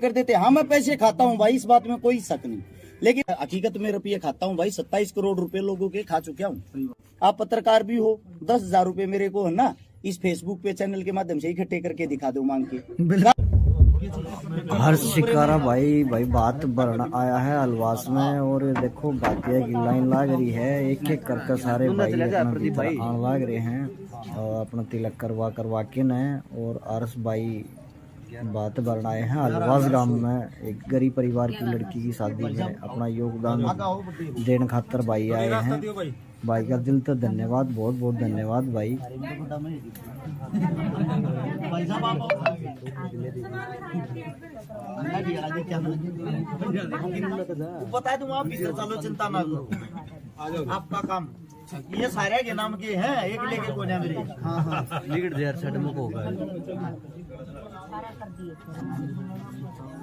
कर देते। हाँ मैं पैसे खाता हूँ भाई, इस बात में कोई शक नहीं, लेकिन हकीकत में रुपये खाता हूँ भाई। 27 करोड़ रुपए लोगों के खा चुका हूँ। आप पत्रकार भी हो, 10,000 रुपए मेरे को है ना इस फेसबुक पे चैनल के माध्यम से इकट्ठे करके दिखा दो मांग के। हर शिकारा भाई बात बढ़ना आया है अलवास में, और ये देखो बातिया की लाइन लाग रही है, एक एक करके सारे भाई अपना आने लाग रहे हैं और अपना तिलक करवा के न। और आरस भाई बात बढ़ना आए हैं अलवास गांव में, एक गरीब परिवार की लड़की की शादी में अपना योगदान देने खातर भाई आए हैं। भाई का दिल तो धन्यवाद, बहुत बहुत धन्यवाद भाई। बता दूं आप इधर चलो, चिंता ना करो, आपका काम ये सारे के नाम के हैं, एक लेके कोने मेरे। हाँ लिखट देर साइड में होगा।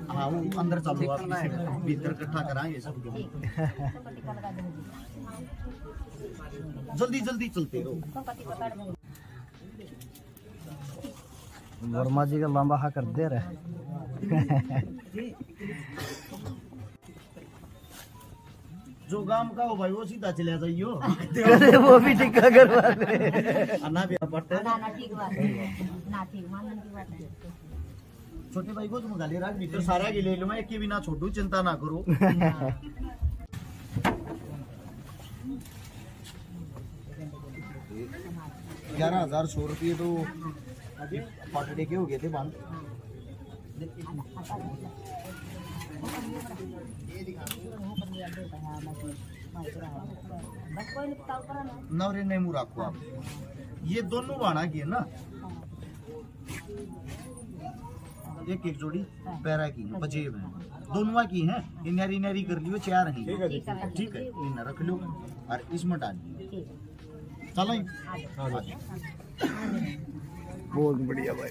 हाँ अंदर चलो, आप भीतर इकट्ठा कराएंगे सब। जल्दी जल्दी चलते रहो। वर्मा जी का लंबा हा कर दे रहे। जो गांव का हो भाई वो सीधा चले जाइयो। वो भी टिक्का करवा दे। छोटे भाई को तुम गाली राख भीतर सारा के ले लो, मैं एक भी ना छोड़ू, चिंता ना करो। 11,100 रुपये तो पकड़े के हो गए थे बांध। नवरे ने मुँह रखो आप, ये दोनों बाणा की है ना, एक एक जोड़ी पैरा की पजेब है, दोनों की है। इनारी इनारी कर लियो, चार हैं। ठीक है, इन रख लो और इसमें डाल दियो। चलो बहुत बढ़िया भाई।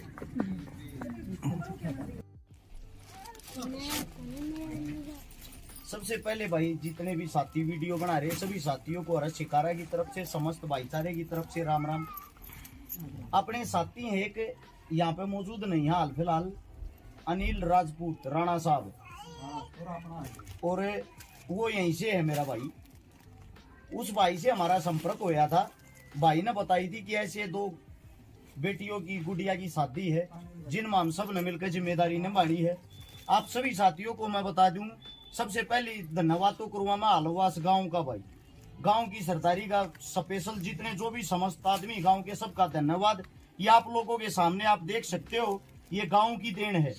सबसे पहले भाई जितने भी साथी वीडियो बना रहे हैं सभी साथियों को हर शिकारा की तरफ से, समस्त भाईचारे की तरफ से राम राम। अपने साथी हैं एक यहाँ पे मौजूद नहीं है हाल फिलहाल, अनिल राजपूत राणा साहब, और वो यहीं से है मेरा भाई। उस भाई से हमारा संपर्क होया था, भाई ने बताई थी कि ऐसे 2 बेटियों की गुड़िया की शादी है जिनमें हम सब ने मिलकर जिम्मेदारी निभानी है। आप सभी साथियों को मैं बता दूं, सबसे पहले धन्यवाद तो करूंगा मैं अलवास गांव का भाई, गांव की सरदारी का स्पेशल जितने जो भी समस्त आदमी गांव के, सबका धन्यवाद। ये आप लोगों के सामने आप देख सकते हो, ये गांव की देन है।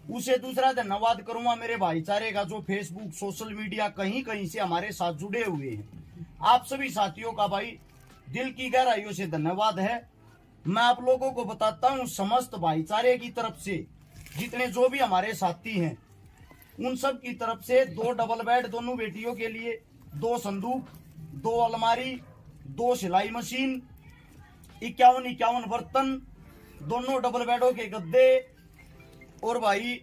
उसे दूसरा धन्यवाद करूंगा मेरे भाईचारे का, जो फेसबुक सोशल मीडिया कहीं कहीं से हमारे साथ जुड़े हुए हैं। आप सभी साथियों का भाई दिल की गहराइयों से धन्यवाद है। मैं आप लोगों को बताता हूं, समस्त भाईचारे की तरफ से जितने जो भी हमारे साथी हैं उन सब की तरफ से 2 डबल बेड दोनों बेटियों के लिए, 2 संदूक, 2 अलमारी, 2 सिलाई मशीन, 51 बर्तन, दोनों डबल बेडों के गद्दे, और भाई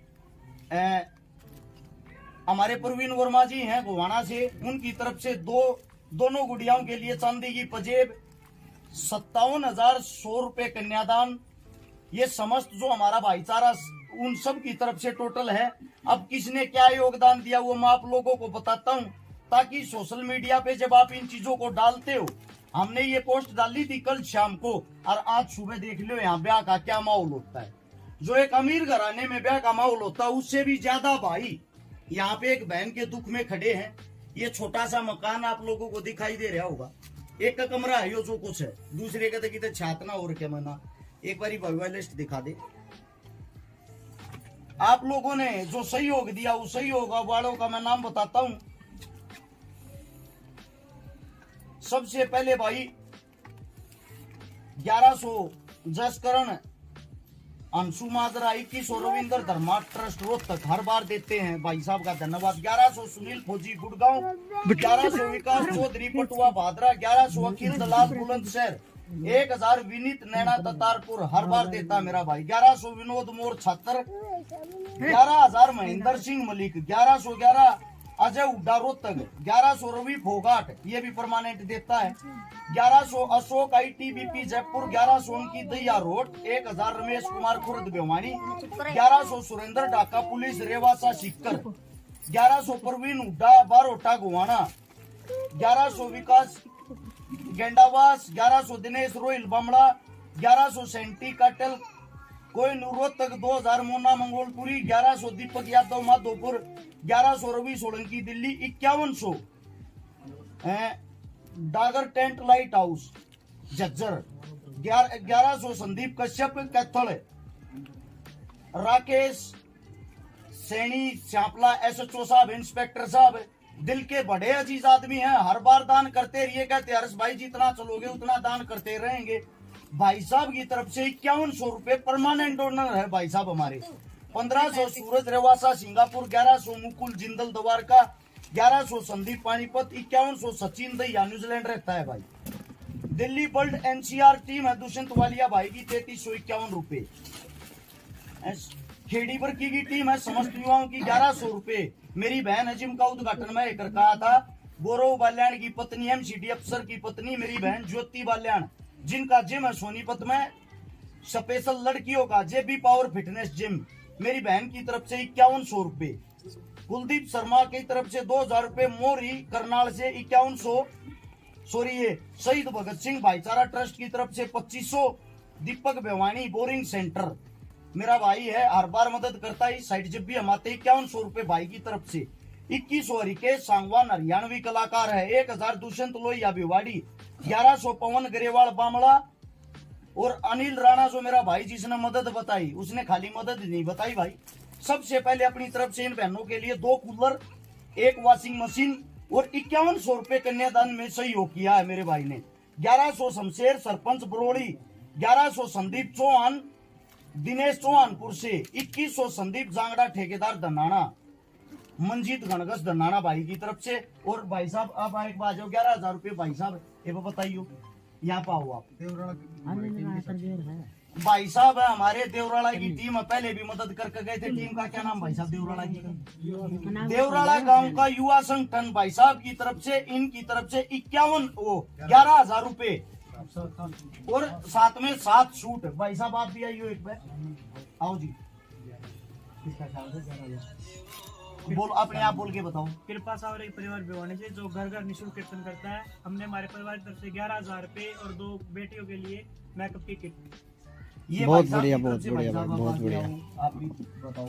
हमारे प्रवीण वर्मा जी हैं गोवाना से, उनकी तरफ से दोनों गुड़ियाओं के लिए चांदी की पजेब, 57,100 रुपये कन्यादान। ये समस्त जो हमारा भाईचारा उन सब की तरफ से टोटल है। अब किसने क्या योगदान दिया वो मैं आप लोगों को बताता हूँ, ताकि सोशल मीडिया पे जब आप इन चीजों को डालते हो, हमने ये पोस्ट डाली थी कल शाम को, और आज सुबह देख लो यहाँ ब्याह का क्या माहौल होता है। जो एक अमीर घराने में ब्याह का माहौल होता है उससे भी ज्यादा भाई यहाँ पे एक बहन के दुख में खड़े हैं। ये छोटा सा मकान आप लोगों को दिखाई दे रहा होगा, एक का कमरा है यो जो कुछ है, दूसरे का तो कितने छातना और क्या मना। एक बारी भगवा लिस्ट दिखा दे। आप लोगों ने जो सहयोग दिया उस सहयोग वालों का मैं नाम बताता हूं। सबसे पहले भाई 1100 जसकरण अंशु माजरा, 2100 रविंद्र धर्मा ट्रस्ट रोहतक हर बार देते हैं, भाई साहब का धन्यवाद। 1100 सुनील फौजी गुड़गांव, 1100 विकास चौधरी पटुआ भादरा, 1100 अखिल दलाल बुलंदशहर, 1000 विनीत नैना ततारपुर हर बार देता मेरा भाई। 1100 विनोद मोर छात्र, 11,000 महेंद्र सिंह मलिक, 1111 अजय हुड्डा रोहतक 1100 रवि फोगाट ये भी परमानेंट देता है। 1100 अशोक ITBP जयपुर 1100 उनकी दैया रोड 1000 रमेश कुमार खुर्द भिवानी 1100 सुरेंद्र ढाका पुलिस रेवासा सीकर 1100 परवीन हुड्डा बारोटा गुवाना 1100 विकास गेंडावास 1100 दिनेश रोहिल बमड़ा 1100 सेंटी कटल कोई Rohtak 2000 Mona Mangolpuri 1100 Deepak Yadav Madhopur 1100 Ravi Solanki Delhi 5100 Dagar tent light house Jhajjar 1100 Sandeep Kashyap Kaithal Rakesh Saini Chapla SHO साहब इंस्पेक्टर साहब दिल के बड़े अजीज आदमी हैं, हर बार दान करते रहिए, कहते हर्ष भाई जितना चलोगे उतना दान करते रहेंगे। भाई साहब की तरफ से 5100 रुपए परमानेंट डोनर है भाई साहब हमारे। 1500 सूरज रेवासा सिंगापुर 1100 मुकुल जिंदल द्वारका 1100 संदीप पानीपत 5100 सचिन दैया न्यूजीलैंड रहता है भाई। दिल्ली वर्ल्ड NCR टीम है दुष्यंत वालिया भाई की 3351 रुपए। खेड़ी वर्की की टीम है समस्त युवाओं की 1100 रुपए। मेरी बहन है जिम का उद्घाटन मैं कर कहा था। गौरव बाल्याण की पत्नी MCD अफसर की पत्नी मेरी बहन ज्योति बाल्याण जिनका जिम है सोनीपत में स्पेशल लड़कियों का JB पावर फिटनेस जिम मेरी बहन की तरफ से 5100 रुपए। कुलदीप शर्मा की तरफ से 2000 रुपए। मोरी करनाल से 5100 ये शहीद भगत सिंह भाईचारा ट्रस्ट की तरफ से 2500। दीपक भिवानी बोरिंग सेंटर मेरा भाई है, हर बार मदद करता है। साइड जब भी हम आते 5100 रुपए भाई की तरफ से। 2100 रिकेश सांगवान हरियाणवी कलाकार है। 1000 दुष्यंत लोहिया भिवाड़ी 1100 पवन गरेवाल बामला और अनिल राणा जो मेरा भाई जिसने मदद बताई उसने खाली मदद नहीं बताई भाई। सबसे पहले अपनी तरफ से इन बहनों के लिए 2 कूलर 1 वॉशिंग मशीन और 5100 रुपए कन्यादान में सहयोग किया है मेरे भाई ने। 1100 शमशेर सरपंच बरोड़ी 1100 संदीप चौहान दिनेश चौहानपुर से 2100 संदीप जांगड़ा ठेकेदार धनाना मंजीत गणगस धनाना भाई की तरफ से। और भाई साहब आप एक बार जाओ 11000 रुपए भाई साहब ये बताइयो यहाँ पाओ आप। भाई साहब है हमारे देवराला की टीम है, पहले भी मदद करके गए थे। टीम का क्या नाम भाई साहब देवराला की? देवराला गांव का युवा संगठन भाई साहब की तरफ से इनकी तरफ से 11,000 रुपए और साथ में 7 सूट। भाई साहब आप भी आइयो एक बार, आओ जी। बोल अपने आप बोल के बताओ। कृपा सावर एक परिवार भिवानी से जो घर घर निःशुल्क कीर्तन करता है। हमने हमारे परिवार की तरफ से 11,000 रुपए और 2 बेटियों के लिए मेकअप की किट। ये बहुत भाई साहब बढ़िया, की तरफ बहुत से बढ़िया, भाई साहब बहुत आप बढ़िया। क्या हो, आप भी बताओ।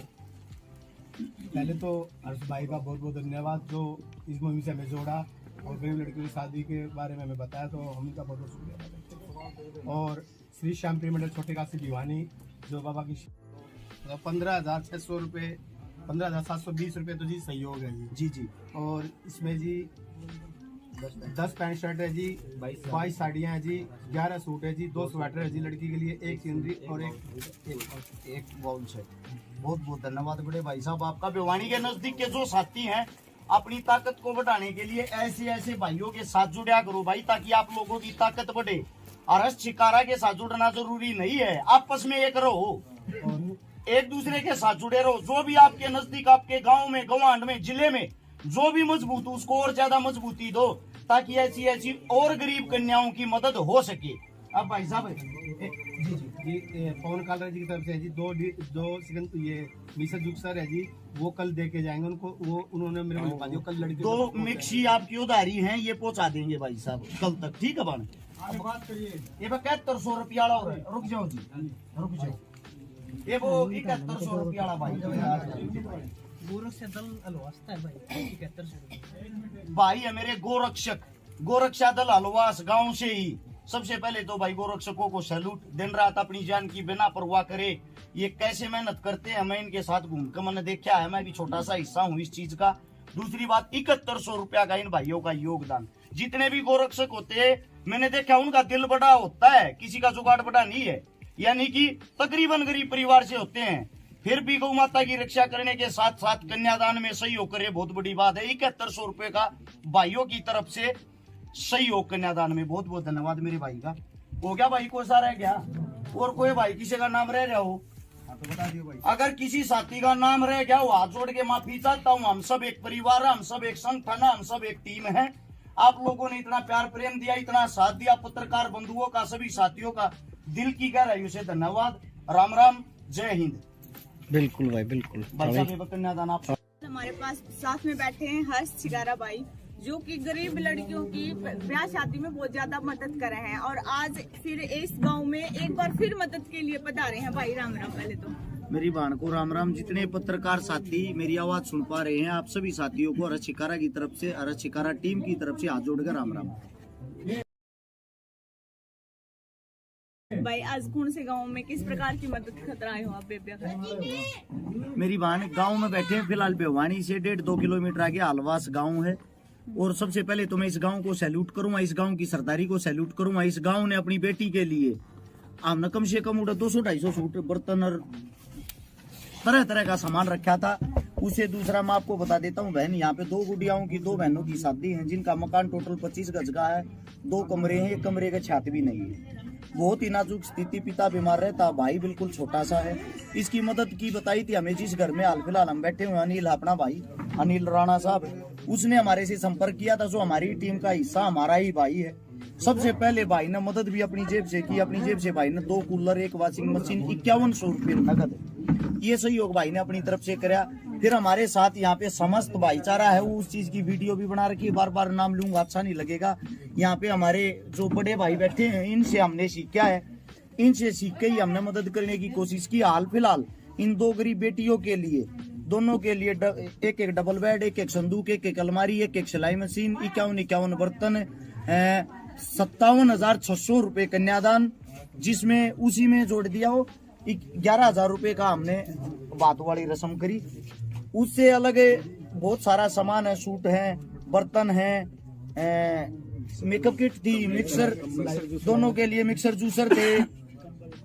पहले तो हर्ष भाई का बहुत बहुत धन्यवाद जो इस मुहिम से हमें जोड़ा और गरीब लड़कियों की शादी के बारे में हमें बताया, तो हम इनका बहुत बहुत शुक्रिया अदा करते हैं। और श्री श्याम प्रिय मंडल छोटे काशी भिवानी जो बाबा की 15,600 रुपये 15,720 रुपये तो जी सहयोग है जी जी। और इसमें जी 10 पैंट शर्ट है जी, 22 साड़ियाँ हैं जी, 11 सूट है जी, 2 स्वेटर है जी लड़की के लिए, 1 सीनरी और एक बाउल से। बहुत बहुत धन्यवाद बड़े भाई साहब आपका। भिवानी के नजदीक के जो साथी हैं अपनी ताकत को बढ़ाने के लिए ऐसे ऐसे भाइयों के साथ जुड़ा करो भाई, ताकि आप लोगों की ताकत बढ़े। अरस शिकारा के साथ जुड़ना जरूरी नहीं है, आपस में एक रहो, एक दूसरे के साथ जुड़े रहो। जो भी आपके नजदीक आपके गांव में गवांड में जिले में जो भी मजबूत हो उसको और ज्यादा मजबूती दो, ताकि ऐसी ऐसी और गरीब कन्याओं की मदद हो सके। अब भाई साहब जी पवन कालरा जी की तरफ से है जी, दो सेकंड ये मिसर जुग सर है जी, वो कल दे के जाएंगे उनको, वो उन्होंने मेरे को लिखा दिया कल लड़की 2 मिक्सी आपकी उधारी हैं, ये पहुंचा देंगे भाई साहब कल तक, ठीक है बन। बात करिए। ये 7100 रुपया वाला रुक जाओ जी, रुक जाओ। ये वो 7100 रुपया वाला भाई गोरख से दल अलवास्ता है भाई 7100 भाई है मेरे गोरक्षा दल हलवास गांव से ही। सबसे पहले तो भाई गोरक्षकों को सैल्यूट। दिन रात अपनी जान की बिना परवाह करे ये कैसे मेहनत करते हैं, मैं इनके साथ घूम कर मैंने देखा है, मैं भी छोटा सा हिस्सा हूँ इस चीज का। दूसरी बात 7100 रुपया का इन भाइयों का योगदान। जितने भी गोरक्षक होते हैं मैंने देखा उनका दिल बड़ा होता है, किसी का जुगाड़ बड़ा नहीं है, यानी कि तकरीबन गरीब परिवार से होते हैं, फिर भी गौ माता की रक्षा करने के साथ साथ कन्यादान में सहयोग करे, बहुत बड़ी बात है। 7100 रुपए का भाइयों की तरफ से सहयोग कन्यादान में, बहुत बहुत धन्यवाद मेरे भाई का। हो गया भाई को सारा है क्या? और कोई भाई किसी का नाम रह रहा हो? तो बता दियो भाई। अगर किसी साथी का नाम रह गया वो हाथ जोड़ के माफी चाहता हूँ। हम सब एक परिवार है, हम सब एक संगठन है, हम सब एक टीम है। आप लोगों ने इतना प्यार प्रेम दिया, इतना साथ दिया, पत्रकार बंधुओं का, सभी साथियों का दिल की गहराइयों से धन्यवाद। राम राम, जय हिंद। बिल्कुल भाई बिल्कुल। भाई साहब कन्यादान आप हमारे पास साथ में बैठे हैं हर्ष छिकारा भाई, जो कि गरीब लड़कियों की ब्याह शादी में बहुत ज्यादा मदद कर रहे हैं और आज फिर इस गांव में एक बार फिर मदद के लिए पधारे हैं भाई। राम राम। पहले तो मेरी बहन को राम राम। जितने पत्रकार साथी मेरी आवाज सुन पा रहे हैं, आप सभी साथियों को हर्ष छिकारा की तरफ से, हर्ष छिकारा टीम की तरफ से हाथ जोड़कर राम राम। भाई आज कौन से गांव में किस प्रकार की मदद कर आए हो आप बेबिया का? मेरी बहन गांव में बैठे हैं फिलहाल। भिवानी से 1.5-2 किलोमीटर आगे आलवास गांव है। और सबसे पहले तो मैं इस गांव को सैल्यूट करूंगा, इस गांव की सरदारी को सैल्यूट करूंगा। इस गांव ने अपनी बेटी के लिए हमने कम से कम 200-250 सूट, बर्तन और तरह तरह का सामान रखा था। उसे दूसरा मैं आपको बता देता हूँ बहन, यहाँ पे 2 गुड़ियाओं की 2 बहनों की शादी है, जिनका मकान टोटल 25 गज का है। 2 कमरे हैं, 1 कमरे का छत भी नहीं है। बहुत ही नाजुक स्थिति, पिता बीमार रहता, भाई बिल्कुल छोटा सा है। इसकी मदद की बताई थी हमें जिस घर में हाल फिलहाल हम बैठे हुए, अनिल अपना भाई अनिल राणा साहब, उसने हमारे से संपर्क किया था। जो हमारी टीम का हिस्सा हमारा ही भाई है। सबसे पहले भाई ने मदद भी अपनी जेब से की। अपनी जेब से भाई ने 2 कूलर, 1 वॉशिंग मशीन, 5100 रुपये नगद, ये सहयोग भाई ने अपनी तरफ से कराया। फिर हमारे साथ यहाँ पे समस्त भाईचारा है, वो उस चीज की वीडियो भी बना रखी है। बार बार नाम लूंगा अच्छा नहीं लगेगा। यहाँ पे हमारे जो बड़े भाई बैठे हैं, इनसे हमने सीखा है, इनसे सीख के ही हमने मदद करने की कोशिश की। हाल फिलहाल इन 2 गरीब बेटियों के लिए, दोनों के लिए 1-1 डबल बेड, 1-1 संदूक, 1-1 अलमारी, 1-1 सिलाई मशीन, 51-51 बर्तन, 57,600 रुपये कन्यादान, जिसमें उसी में जोड़ दिया हो 11,000 रुपये का हमने बात वाली रस्म करी। उससे अलग बहुत सारा सामान है, सूट है, बर्तन है, मेकअप किट थी, मिक्सर, दोनों के लिए मिक्सर जूसर थे,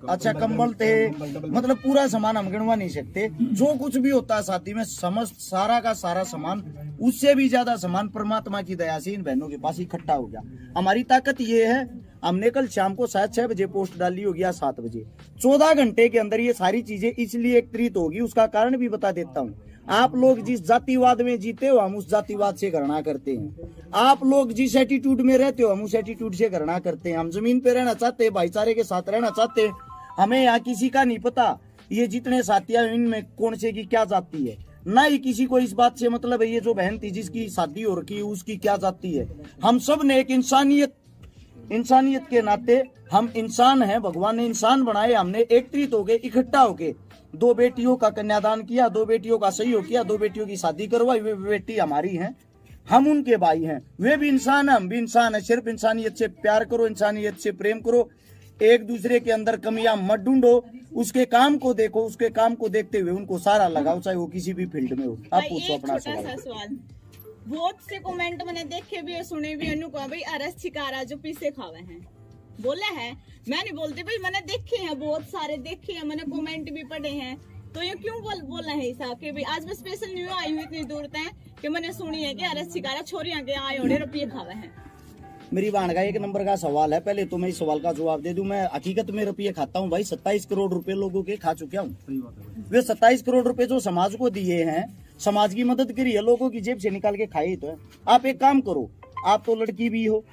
अच्छा कंबल थे, मतलब पूरा सामान हम गिनवा नहीं सकते। जो कुछ भी होता है शादी में, समस्त सारा का सारा सामान, उससे भी ज्यादा सामान परमात्मा की दया से इन बहनों के पास इकट्ठा हो गया। हमारी ताकत ये है, हमने कल शाम को शायद 6 बजे पोस्ट डाली होगी या 7 बजे, 14 घंटे के अंदर ये सारी चीजें इसलिए एकत्रित होगी। उसका कारण भी बता देता हूँ। आप लोग जिस जातिवाद में जीते हो, हम उस जातिवाद से घृणा करते हैं। आप लोग जिस एटीट्यूड में रहते हो, हम उस एटीट्यूड से घृणा करते हैं। हम जमीन पे रहना चाहते हैं, भाईचारे के साथ रहना चाहते हैं। हमें यहाँ किसी का नहीं पता ये जितने साथी हैं इनमें कौन से की क्या जाति है, ना ही किसी को इस बात से मतलब है ये जो बहन थी जिसकी शादी हो रखी है उसकी क्या जाति है। हम सब ने एक इंसानियत के नाते हम इंसान हैं, भगवान ने इंसान बनाए। हमने एकत्रित होके, इकट्ठा होके 2 बेटियों का कन्यादान किया, 2 बेटियों का सहयोग किया, 2 बेटियों की शादी करवाई। वे बेटी हमारी हैं, हम उनके भाई हैं। वे भी इंसान है, हम भी इंसान है। सिर्फ इंसानियत से प्यार करो, इंसानियत से प्रेम करो, एक दूसरे के अंदर कमियां मत ढूंढो, उसके काम को देखो, उसके काम को देखते हुए उनको सारा लगाओ, चाहे वो किसी भी फील्ड में हो। आप पूछो अपना सवाल। बहुत से कमेंट मैंने देखे भी और सुने भी, अनु को भाई हर्ष छिकारा जो पीसे खावे हैं बोले हैं। मैं नहीं बोलती भाई, मैंने देखे हैं, बहुत सारे देखे हैं, मैंने कमेंट भी पढ़े हैं। तो ये क्यों बोल रहे हैं हिसाब के भाई? आज मैं स्पेशल न्यू आई हूँ इतनी दूर तक कि मैंने सुनी है कि हर्ष छिकारा छोरियां के आए होने रुपये खावे हैं। मेरी बहन का 1 नंबर का सवाल है। पहले तो मैं इस सवाल का जवाब दे दूं। मैं हकीकत में रुपये खाता हूं भाई। 27 करोड़ रुपए लोगों के खा चुका हूं। वे 27 करोड़ रुपए जो समाज को दिए हैं, समाज की मदद करी है, लोगों की जेब से निकाल के खाए तो है। आप एक काम करो, आप तो लड़की भी हो,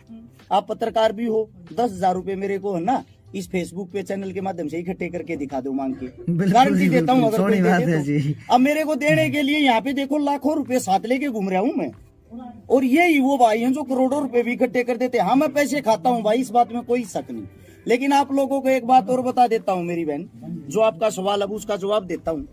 आप पत्रकार भी हो, 10,000 रुपए मेरे को है ना इस फेसबुक पे चैनल के माध्यम से इकट्ठे करके दिखा दो मांग के, गारंटी देता हूँ। अगर कोई दे दे तो। अब मेरे को देने के लिए यहाँ पे देखो लाखों रुपए साथ लेके घूम रहा हूँ मैं। और यही वो भाई हैं जो करोड़ों रुपए भी इकट्ठे कर देते हैं। हाँ, मैं पैसे खाता हूँ भाई, इस बात में कोई शक नहीं। लेकिन आप लोगों को एक बात और बता देता हूँ मेरी बहन, जो आपका सवाल अब उसका जवाब देता हूँ।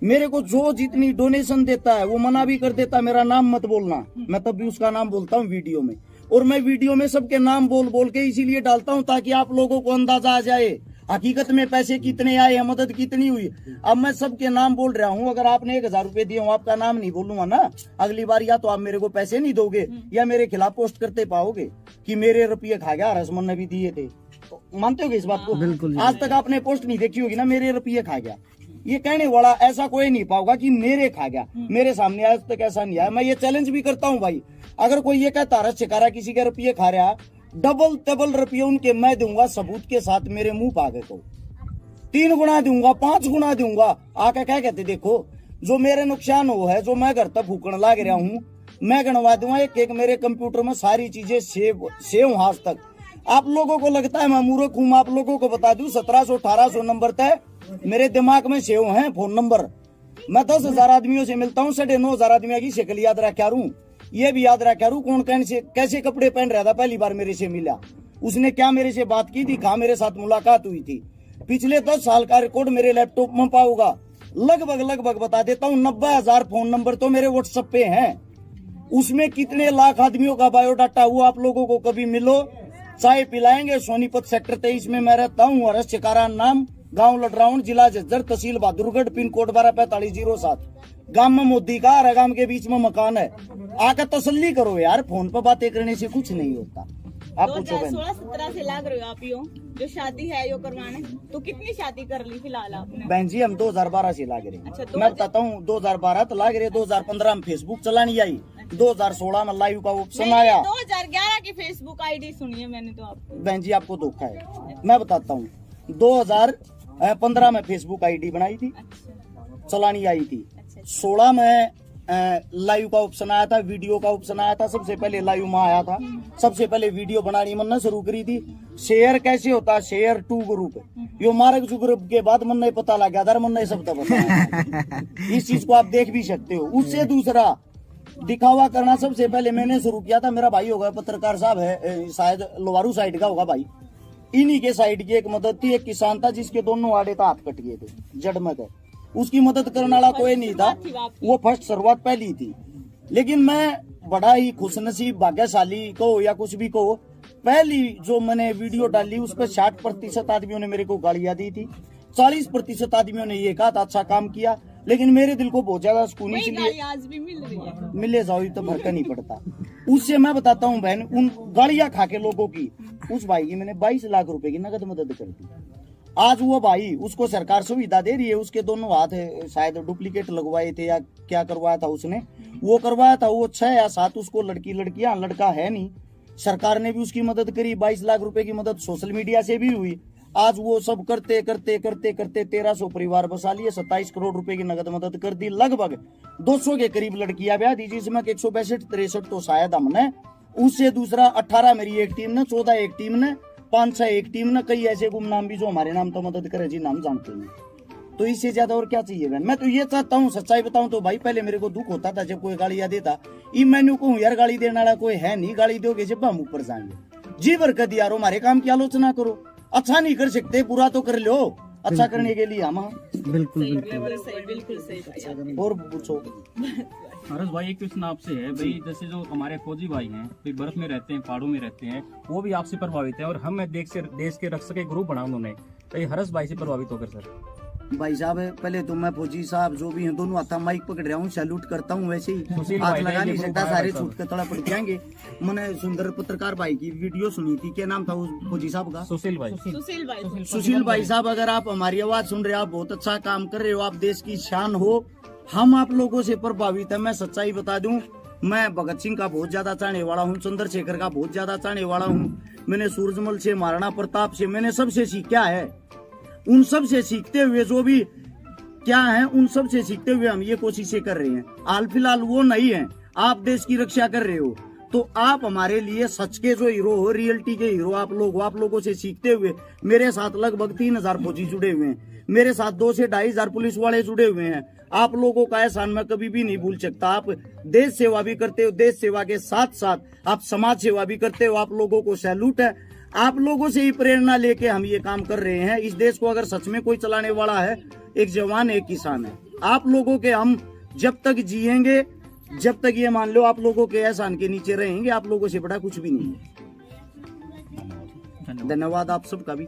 मेरे को जो जितनी डोनेशन देता है वो मना भी कर देता है, मेरा नाम मत बोलना, मैं तब भी उसका नाम बोलता हूँ वीडियो में। और मैं वीडियो में सबके नाम बोल बोल के इसीलिए डालता हूँ ताकि आप लोगों को अंदाजा आ जाए हकीकत में पैसे कितने आए, मदद कितनी हुई। अब मैं सबके नाम बोल रहा हूँ। अगर आपने 1,000 रुपए दिए हो, आपका नाम नहीं बोलूंगा ना अगली बार, या तो आप मेरे को पैसे नहीं दोगे या मेरे खिलाफ पोस्ट करते पाओगे कि मेरे रुपये खा गया, रसमन ने भी दिए थे। तो मानते हो इस बात को? बिल्कुल। आज तक आपने पोस्ट नहीं देखी होगी ना, मेरे रुपये खा गया। ये कहने वाला ऐसा कोई नहीं पाओगा कि मेरे खा गया। मेरे सामने आज तक ऐसा नहीं आया। मैं ये चैलेंज भी करता हूँ भाई, अगर कोई ये कहता हर्ष छिकारा किसी के रुपये खा रहा, डबल रुपये उनके मैं दूंगा सबूत के साथ, मेरे मुंह पे आ गए तो 3 गुना दूंगा, 5 गुना दूंगा। आके क्या कहते, देखो जो मेरे नुकसान हो है, जो मैं घर तक फूकने लाग रहा हूँ, मैं गणवा दूंगा एक एक मेरे कंप्यूटर में सारी चीजें सेव आज तक। आप लोगों को लगता है मैं मूर्ख हूँ, आप लोगों को बता दूं 1700-1800 नंबर तक मेरे दिमाग में सेव हैं फोन नंबर। मैं 10,000 आदमियों से मिलता हूँ, 9,500 आदमियों की शक्ल याद रखा रू, ये भी याद रखा रू कौन कैसे कपड़े पहन रहा था पहली बार मेरे से मिला, उसने क्या मेरे से बात की थी, कहाँ मेरे साथ मुलाकात हुई थी। पिछले 10 साल का रिकॉर्ड मेरे लैपटॉप में पाऊंगा, लगभग बता देता हूँ 90,000 फोन नंबर तो मेरे व्हाट्सएप पे हैं। उसमें कितने लाख आदमियों का बायोडाटा हुआ, आप लोगों को कभी मिलो, चाय पिलाएंगे। सोनीपत सेक्टर 23 में मैं रहता हूँ, हरस चिकारा नाम, गांव लडराउन, जिला झज्जर, तहसील बहादुरगढ़, पिन कोड 124507। गांव में मोदी का हर गांव के बीच में मकान है। आकर तसल्ली करो यार, फोन पर बातें करने से कुछ नहीं होता। आप पूछो बहन। 2016-17 से लाग रहे हो आप यो जो शादी है यो करवाने, तो कितनी शादी कर ली फिलहाल आपने? बहन जी हम 2012 से लाग रहे हैं। अच्छा, मैं बताता हूँ 2012 तो लाग रहे, 2015 में फेसबुक चलानी आई, 2016 में लाइव का ऑप्शन आया। 2011 की फेसबुक आईडी सुनी है मैंने तो आपको। बहन जी आपको धोखा है, मैं बताता हूँ 2015 में फेसबुक आईडी बनाई थी, चलानी आई थी। 16 में लाइव का ऑप्शन आया था, वीडियो का ऑप्शन आया था। सबसे पहले लाइव में आया था, सबसे पहले वीडियो बनानी मन शुरू करी थी। शेयर कैसे होता है, शेयर टू ग्रुप, यो मार्क ग्रुप के बाद मन पता लग गया था, मन सब पता इस चीज को आप देख भी सकते हो। उससे दूसरा दिखावा करना सबसे पहले मैंने शुरू किया था। मेरा भाई होगा पत्रकार साहब है, शायद लोवारू साइड का होगा भाई, इन्हीं के साइड की एक मदद थी। एक किसान था जिसके दोनों आड़े हाथ कट गए थे जड़ में थे, उसकी मदद करने वाला कोई नहीं था, वो फर्स्ट शुरुआत पहली थी। लेकिन मैं बड़ा ही खुशनसीब भाग्यशाली कहो या कुछ भी कहो, पहली जो मैंने वीडियो डाली उस पर 60% आदमियों ने मेरे को गालियां दी थी, 40% आदमियों ने ये कहा था अच्छा काम किया। लेकिन मेरे दिल को बहुत ज्यादा सुकून, इसलिए आज भी मिल रही है, मिले जाओ तो फर्क नहीं पड़ता। उससे मैं बताता हूँ बहन, उन गालियां खा के लोगों की, उस भाई की मैंने 22 लाख रुपए की नगद मदद कर दी। आज वो भाई, उसको सरकार सुविधा दे रही है, उसके दोनों हाथ शायद डुप्लीकेट लगवाए थे या क्या करवाया था उसने, वो करवाया था, वो 6 या 7 उसको लड़कियां, लड़का है नहीं। सरकार ने भी उसकी मदद करी, 22 लाख रुपए की मदद सोशल मीडिया से भी हुई। आज वो सब करते करते 1300 परिवार बसा लिए, 27 करोड़ रुपए की नगद मदद कर दी। लगभग 200 के करीब लड़कियां ब्याह दी, जिसमें 162-63 तो शायद हमने, उससे दूसरा 18 मेरी एक टीम ने, 14 एक टीम ने, 5-6 एक टीम ने, कई ऐसे गुमनाम भी जो हमारे नाम तो मदद करे जी, नाम जानते हैं। तो इससे ज्यादा और क्या चाहिए बहन। मैं तो ये चाहता हूँ, सच्चाई बताऊं तो भाई, पहले मेरे को दुख होता था जब कोई गालियां देता, ई मैंने कहूँ यार गाली देने वाला कोई है नहीं, गाली दोगे जब हम ऊपर जाएंगे। जी बरकत यारो, हमारे काम की आलोचना करो, अच्छा नहीं कर सकते बुरा तो कर लो, अच्छा करने के लिए हम। बिल्कुल बिल्कुल सही। और पूछो हरस भाई, एक क्वेश्चन आपसे है भाई, जैसे जो हमारे फौजी भाई हैं, कोई बर्फ में रहते हैं, पहाड़ों में रहते हैं, वो भी आपसे प्रभावित है, और हम देश के रक्षक एक ग्रुप बना उन्होंने, तो ये हरस भाई से प्रभावित होकर सर। भाई साहब पहले तो मैं फौजी साहब जो भी हैं दोनों हाथा माइक पकड़ रहा हूँ, सैल्यूट करता हूँ। वैसे ही हाथ लगा नहीं सकता, सारे छूट के थोड़ा पड़ जाएंगे। मैंने सुंदर पत्रकार भाई की वीडियो सुनी थी, क्या नाम था उस फौजी साहब का? सुशील भाई। सुशील भाई साहब, अगर आप हमारी आवाज सुन रहे हो, आप बहुत अच्छा काम कर रहे हो, आप देश की शान हो, हम आप लोगों से प्रभावित है। मैं सच्चाई बता दूं, मैं भगत सिंह का बहुत ज्यादा चाहने वाला हूँ, चंद्रशेखर का बहुत ज्यादा चाहने वाला हूँ। मैंने सूरजमल से, महाराणा प्रताप से, मैंने सबसे सीखा है। उन सब से सीखते हुए जो भी क्या है, उन सब से सीखते हुए हम ये कोशिशें कर रहे हैं। हाल फिलहाल वो नहीं है, आप देश की रक्षा कर रहे हो, तो आप हमारे लिए सच के जो हीरो हो, रियलिटी के हीरो आप लोग हो। आप लोगों से सीखते हुए मेरे साथ लगभग 3000 फौजी जुड़े हुए हैं, मेरे साथ 2 से 2500 पुलिस वाले जुड़े हुए हैं। आप लोगों का एहसान मैं कभी भी नहीं भूल सकता। आप देश सेवा भी करते हो, देश सेवा के साथ साथ आप समाज सेवा भी करते हो, आप लोगों को सैल्यूट है। आप लोगों से ही प्रेरणा लेके हम ये काम कर रहे हैं। इस देश को अगर सच में कोई चलाने वाला है, एक जवान एक किसान है। आप लोगों के हम जब तक जिएंगे, जब तक ये मान लो आप लोगों के एहसान के नीचे रहेंगे, आप लोगों से बड़ा कुछ भी नहीं है। धन्यवाद आप सबका भी।